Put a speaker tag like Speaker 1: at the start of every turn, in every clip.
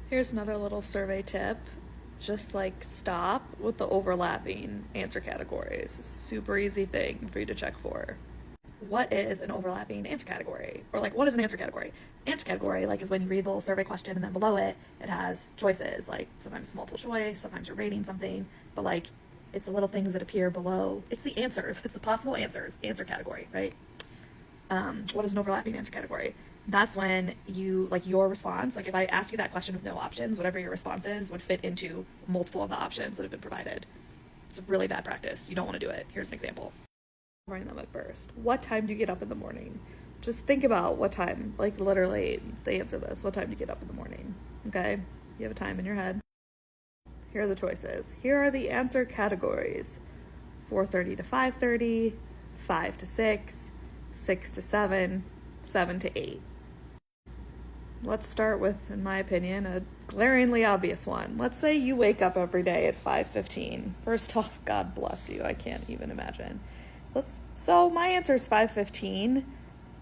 Speaker 1: Here's another little survey tip. Just like stop with the overlapping answer categories. Super easy thing for you to check for. What is an overlapping answer category? Or like, what is an answer category? Answer category, like, is when you read the little survey question and then below it, it has choices. Like, sometimes it's multiple choice, sometimes you're rating something, but like, it's the little things that appear below. It's the answers. It's the possible answers. Answer category, right? What is an overlapping answer category? That's when you, like, your response, like if I asked you that question with no options, whatever your response is would fit into multiple of the options that have been provided. It's a really bad practice. You don't want to do it. Here's an example. Writing them at first. What time do you get up in the morning? Just think about what time, like literally, they answer this. What time do you get up in the morning? Okay? You have a time in your head. Here are the choices. Here are the answer categories. 4:30 to 5:30, 5 to 6, 6 to 7, 7 to 8. Let's start with, in my opinion, a glaringly obvious one. Let's say you wake up every day at 5:15. First off, God bless you. I can't even imagine. So my answer is 5:15.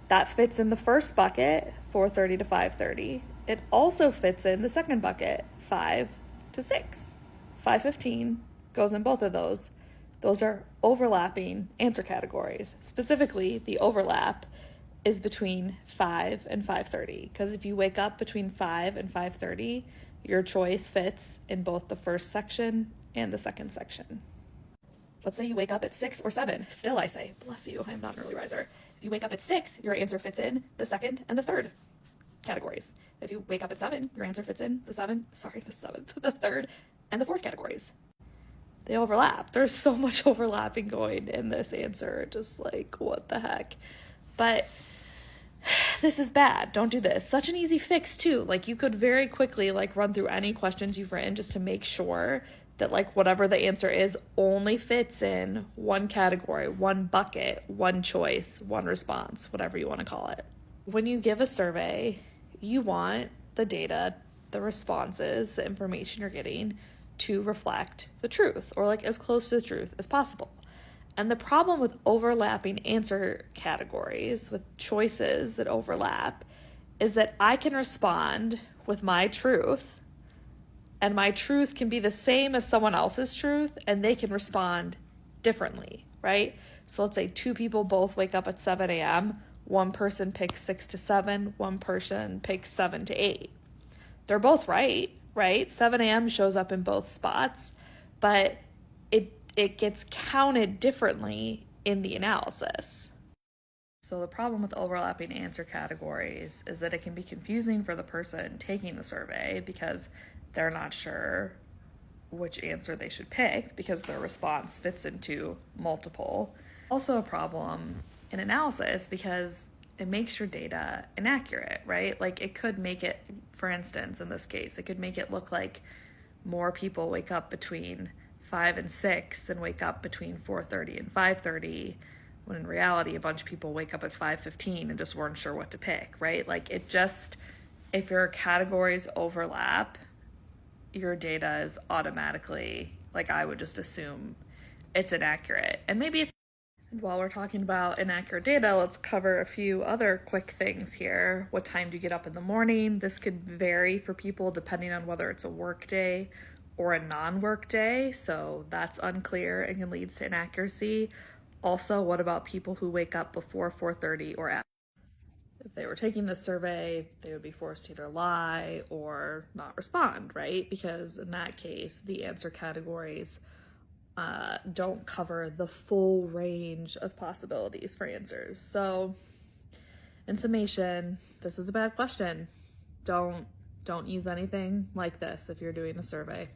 Speaker 1: That fits in the first bucket, 4:30 to 5:30. It also fits in the second bucket, 5 to 6. 5:15 goes in both of those. Those are overlapping answer categories. Specifically, the overlap is between 5 and 5:30, because if you wake up between 5 and 5:30, your choice fits in both the first section and the second section. Let's say you wake up at 6 or 7. Still, I say, bless you, I'm not an early riser. If you wake up at 6, your answer fits in the second and the third categories. If you wake up at 7, your answer fits in the third and the fourth categories. They overlap. There's so much overlapping going in this answer. Just like, what the heck? But this is bad. Don't do this. Such an easy fix too. Like, you could very quickly like run through any questions you've written just to make sure that like whatever the answer is only fits in one category, one bucket, one choice, one response, whatever you want to call it. When you give a survey, you want the data, the responses, the information you're getting to reflect the truth, or like as close to the truth as possible. And the problem with overlapping answer categories, with choices that overlap, is that I can respond with my truth, and my truth can be the same as someone else's truth, and they can respond differently, right? So let's say two people both wake up at 7 a.m. One person picks 6 to 7, one person picks 7 to 8. They're both right? 7 a.m. shows up in both spots, but it gets counted differently in the analysis. So the problem with overlapping answer categories is that it can be confusing for the person taking the survey because they're not sure which answer they should pick because their response fits into multiple. Also a problem in analysis because it makes your data inaccurate, right? Like, it could make it, for instance, in this case, it could make it look like more people wake up between 5 and 6 than wake up between 4:30 and 5:30, when in reality a bunch of people wake up at 5:15 and just weren't sure what to pick, right? Like, it just, if your categories overlap, your data is automatically, like, I would just assume it's inaccurate. And maybe it's, and while we're talking about inaccurate data, let's cover a few other quick things here. What time do you get up in the morning? This could vary for people depending on whether it's a work day or a non-work day, so that's unclear and can lead to inaccuracy. Also, what about people who wake up before 4:30 or after? If they were taking this survey, they would be forced to either lie or not respond, right? Because in that case, the answer categories don't cover the full range of possibilities for answers. So, in summation, this is a bad question. Don't use anything like this if you're doing a survey.